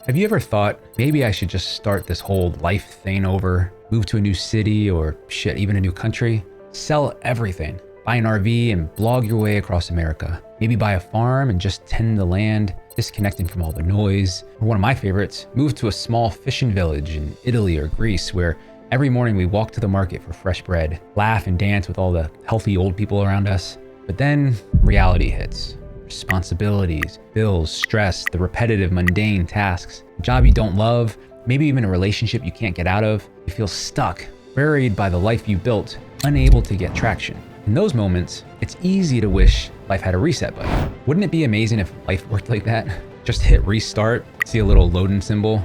Have you ever thought, maybe I should just start this whole life thing over, move to a new city or shit, even a new country, sell everything, buy an RV and blog your way across America, maybe buy a farm and just tend the land, disconnecting from all the noise, or one of my favorites, move to a small fishing village in Italy or Greece where every morning we walk to the market for fresh bread, laugh and dance with all the healthy old people around us. But then reality hits. Responsibilities, bills, stress, the repetitive, mundane tasks, a job you don't love, maybe even a relationship you can't get out of. You feel stuck, buried by the life you built, unable to get traction. In those moments, it's easy to wish life had a reset button. Wouldn't it be amazing if life worked like that? Just hit restart, see a little loading symbol.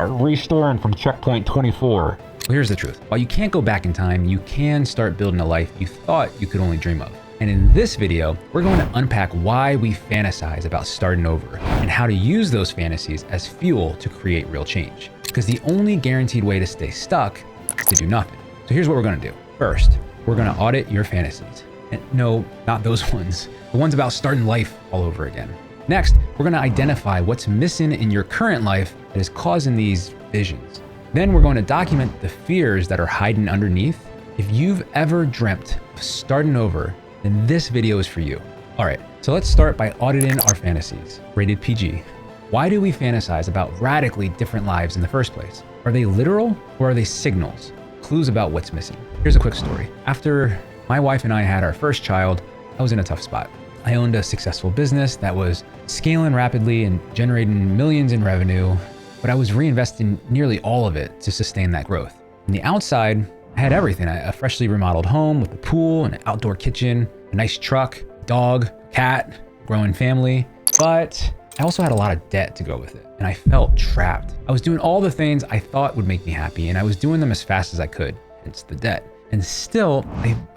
Restoring from checkpoint 24. Well, here's the truth. While you can't go back in time, you can start building a life you thought you could only dream of. And in this video, we're going to unpack why we fantasize about starting over and how to use those fantasies as fuel to create real change. Because the only guaranteed way to stay stuck is to do nothing. So here's what we're going to do. First, we're going to audit your fantasies. And no, not those ones. The ones about starting life all over again. Next, we're going to identify what's missing in your current life that is causing these visions. Then we're going to document the fears that are hiding underneath. If you've ever dreamt of starting over, then this video is for you. All right, so let's start by auditing our fantasies. Rated PG. Why do we fantasize about radically different lives in the first place? Are they literal or are they signals? Clues about what's missing. Here's a quick story. After my wife and I had our first child, I was in a tough spot. I owned a successful business that was scaling rapidly and generating millions in revenue, but I was reinvesting nearly all of it to sustain that growth. On the outside, I had everything. A freshly remodeled home with a pool, an outdoor kitchen, a nice truck, dog, cat, growing family. But I also had a lot of debt to go with it, and I felt trapped. I was doing all the things I thought would make me happy, and I was doing them as fast as I could, hence the debt. And still,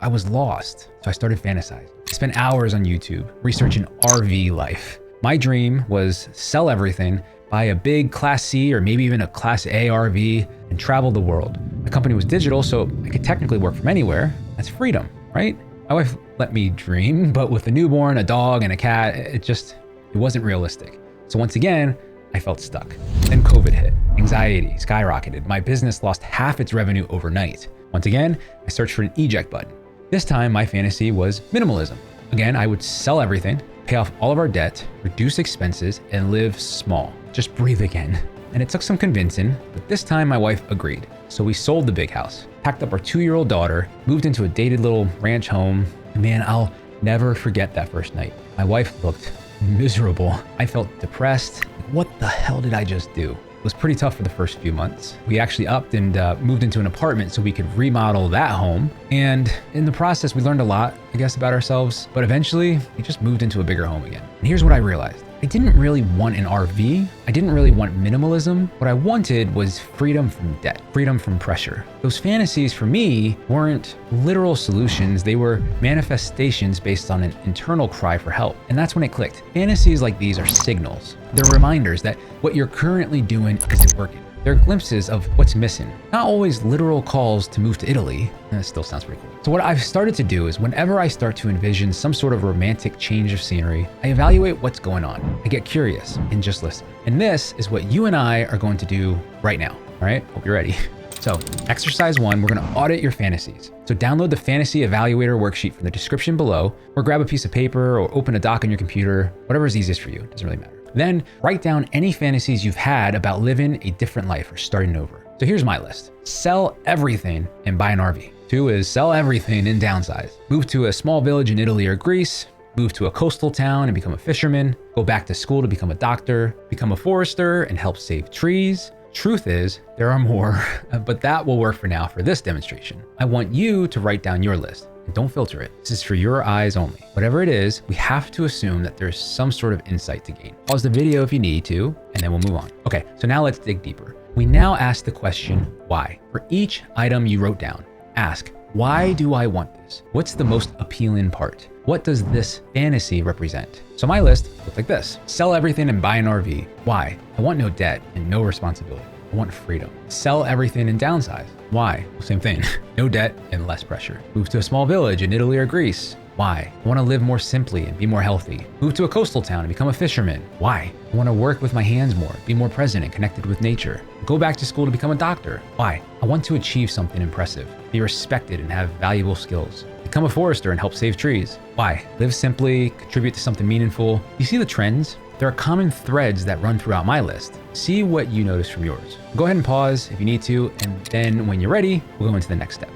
I was lost. So I started fantasizing. I spent hours on YouTube researching RV life. My dream was sell everything, buy a big Class C or maybe even a Class A RV, and travel the world. My company was digital, so I could technically work from anywhere. That's freedom, right? My wife let me dream, but with a newborn, a dog, and a cat, it wasn't realistic. So once again, I felt stuck. Then COVID hit. Anxiety skyrocketed. My business lost half its revenue overnight. Once again, I searched for an eject button. This time, my fantasy was minimalism. Again, I would sell everything, pay off all of our debt, reduce expenses, and live small. Just breathe again. And it took some convincing, but this time my wife agreed. So we sold the big house, packed up our 2-year-old daughter, moved into a dated little ranch home. And man, I'll never forget that first night. My wife looked miserable. I felt depressed. What the hell did I just do? It was pretty tough for the first few months. We actually upped and moved into an apartment so we could remodel that home. And in the process, we learned a lot, I guess, about ourselves. But eventually, we just moved into a bigger home again. And here's what I realized. I didn't really want an RV. I didn't really want minimalism. What I wanted was freedom from debt, freedom from pressure. Those fantasies for me weren't literal solutions. They were manifestations based on an internal cry for help. And that's when it clicked. Fantasies like these are signals. They're reminders that what you're currently doing isn't working. They're glimpses of what's missing. Not always literal calls to move to Italy. That still sounds pretty cool. So what I've started to do is whenever I start to envision some sort of romantic change of scenery, I evaluate what's going on. I get curious and just listen. And this is what you and I are going to do right now. All right, hope you're ready. So exercise 1, we're gonna audit your fantasies. So download the Fantasy Evaluator worksheet from the description below, or grab a piece of paper or open a doc on your computer, whatever is easiest for you, it doesn't really matter. Then write down any fantasies you've had about living a different life or starting over. So here's my list. Sell everything and buy an RV. 2 is sell everything and downsize. Move to a small village in Italy or Greece, move to a coastal town and become a fisherman, go back to school to become a doctor, become a forester and help save trees. Truth is, there are more, but that will work for now for this demonstration. I want you to write down your list. And don't filter it. This is for your eyes only. Whatever it is, we have to assume that there's some sort of insight to gain. Pause the video if you need to, and then we'll move on. Okay, so now let's dig deeper. We now ask the question, why? For each item you wrote down, ask, why do I want this? What's the most appealing part? What does this fantasy represent? So my list looked like this. Sell everything and buy an RV. Why? I want no debt and no responsibility. I want freedom. Sell everything and downsize. Why? Well, same thing. No debt and less pressure. Move to a small village in Italy or Greece. Why? I want to live more simply and be more healthy. Move to a coastal town and become a fisherman. Why? I want to work with my hands more, be more present and connected with nature. Go back to school to become a doctor. Why? I want to achieve something impressive, be respected and have valuable skills. Become a forester and help save trees. Why? Live simply, contribute to something meaningful. You see the trends? There are common threads that run throughout my list. See what you notice from yours. Go ahead and pause if you need to, and then when you're ready, we'll go into the next step.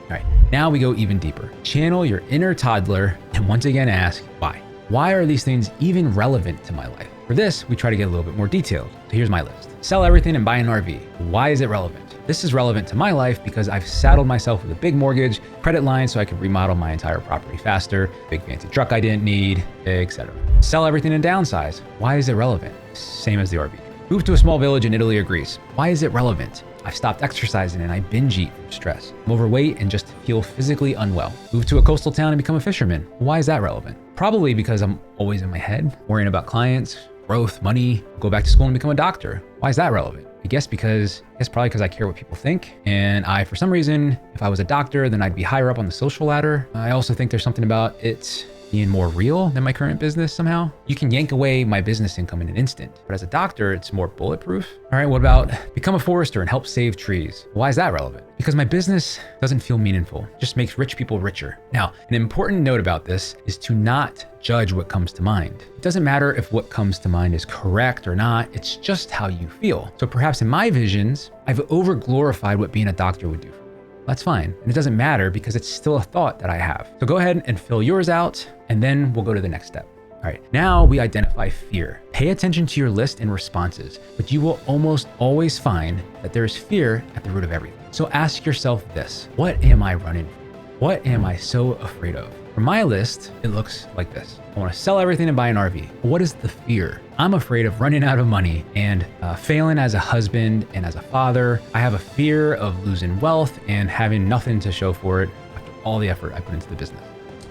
All right, now we go even deeper. Channel your inner toddler and once again ask, why? Why are these things even relevant to my life? For this, we try to get a little bit more detailed. So here's my list. Sell everything and buy an RV. Why is it relevant? This is relevant to my life because I've saddled myself with a big mortgage, credit line so I could remodel my entire property faster, big fancy truck I didn't need, etc. Sell everything and downsize. Why is it relevant? Same as the RV. Move to a small village in Italy or Greece. Why is it relevant? I've stopped exercising and I binge eat from stress. I'm overweight and just feel physically unwell. Move to a coastal town and become a fisherman. Why is that relevant? Probably because I'm always in my head, worrying about clients, growth, money. Go back to school and become a doctor. Why is that relevant? I guess probably because I care what people think. And for some reason, if I was a doctor, then I'd be higher up on the social ladder. I also think there's something about it being more real than my current business somehow. You can yank away my business income in an instant, but as a doctor, it's more bulletproof. All right, what about become a forester and help save trees? Why is that relevant? Because my business doesn't feel meaningful, it just makes rich people richer. Now, an important note about this is to not judge what comes to mind. It doesn't matter if what comes to mind is correct or not, it's just how you feel. So perhaps in my visions, I've over-glorified what being a doctor would do for me. That's fine. And it doesn't matter because it's still a thought that I have. So go ahead and fill yours out, and then we'll go to the next step. All right, now we identify fear. Pay attention to your list and responses, but you will almost always find that there is fear at the root of everything. So ask yourself this: what am I running from? What am I so afraid of? For my list, it looks like this. I want to sell everything and buy an RV. But what is the fear? I'm afraid of running out of money and failing as a husband and as a father. I have a fear of losing wealth and having nothing to show for it after all the effort I put into the business.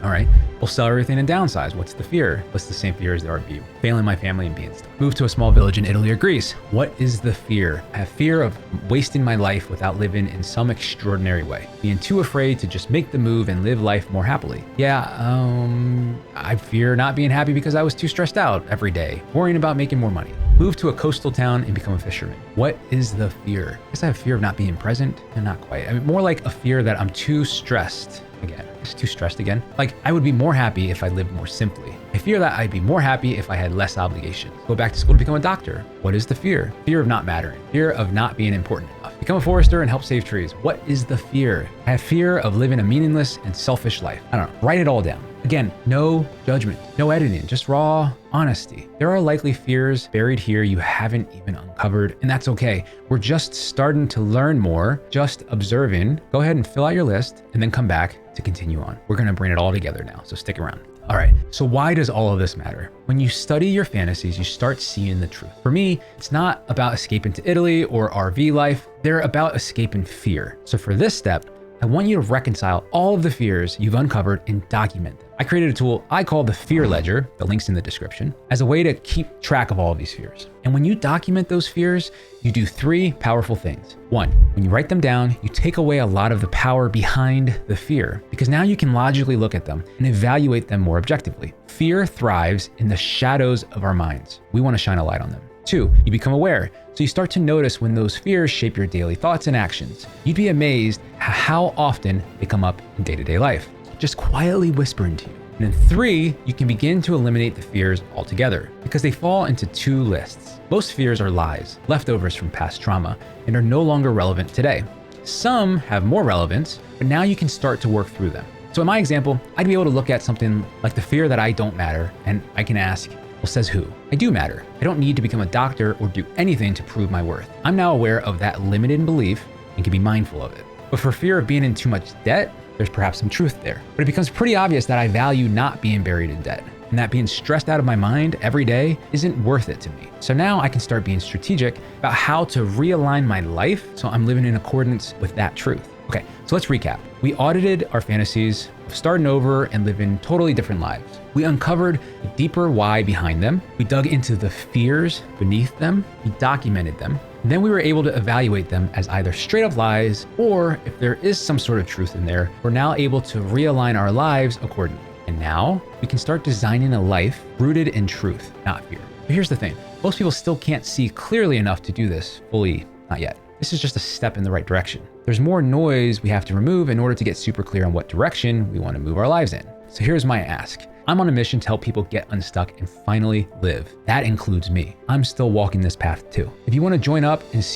All right, we'll sell everything and downsize. What's the fear? What's the same fear as the RV? Failing my family and being stuck. Move to a small village in Italy or Greece. What is the fear? I have fear of wasting my life without living in some extraordinary way. Being too afraid to just make the move and live life more happily. I fear not being happy because I was too stressed out every day, worrying about making more money. Move to a coastal town and become a fisherman. What is the fear? I guess I have fear of not being present, and not quite. I mean, more like a fear that I'm too stressed again. Just too stressed again. Like I would be more happy if I lived more simply. I fear that I'd be more happy if I had less obligations. Go back to school to become a doctor. What is the fear? Fear of not mattering. Fear of not being important enough. Become a forester and help save trees. What is the fear? I have fear of living a meaningless and selfish life. I don't know. Write it all down. Again, no judgment, no editing, just raw honesty. There are likely fears buried here you haven't even uncovered, and that's okay. We're just starting to learn more, just observing. Go ahead and fill out your list and then come back to continue on. We're gonna bring it all together now, so stick around. All right, so why does all of this matter? When you study your fantasies, you start seeing the truth. For me, it's not about escaping to Italy or RV life. They're about escaping fear. So for this step, I want you to reconcile all of the fears you've uncovered and document them. I created a tool I call the Fear Ledger, the link's in the description, as a way to keep track of all of these fears. And when you document those fears, you do 3 powerful things. 1, when you write them down, you take away a lot of the power behind the fear, because now you can logically look at them and evaluate them more objectively. Fear thrives in the shadows of our minds. We want to shine a light on them. 2, you become aware. So you start to notice when those fears shape your daily thoughts and actions. You'd be amazed how often they come up in day-to-day life, just quietly whispering to you. And then 3, you can begin to eliminate the fears altogether because they fall into 2 lists. Most fears are lies, leftovers from past trauma, and are no longer relevant today. Some have more relevance, but now you can start to work through them. So in my example, I'd be able to look at something like the fear that I don't matter, and I can ask, well, says who? I do matter. I don't need to become a doctor or do anything to prove my worth. I'm now aware of that limited belief and can be mindful of it. But for fear of being in too much debt, there's perhaps some truth there. But it becomes pretty obvious that I value not being buried in debt, and that being stressed out of my mind every day isn't worth it to me. So now I can start being strategic about how to realign my life so I'm living in accordance with that truth. Okay, so let's recap. We audited our fantasies of starting over and living totally different lives. We uncovered the deeper why behind them. We dug into the fears beneath them. We documented them. And then we were able to evaluate them as either straight up lies, or if there is some sort of truth in there, we're now able to realign our lives accordingly. And now we can start designing a life rooted in truth, not fear. But here's the thing. Most people still can't see clearly enough to do this fully, not yet. This is just a step in the right direction. There's more noise we have to remove in order to get super clear on what direction we want to move our lives in. So here's my ask. I'm on a mission to help people get unstuck and finally live. That includes me. I'm still walking this path too. If you want to join up and see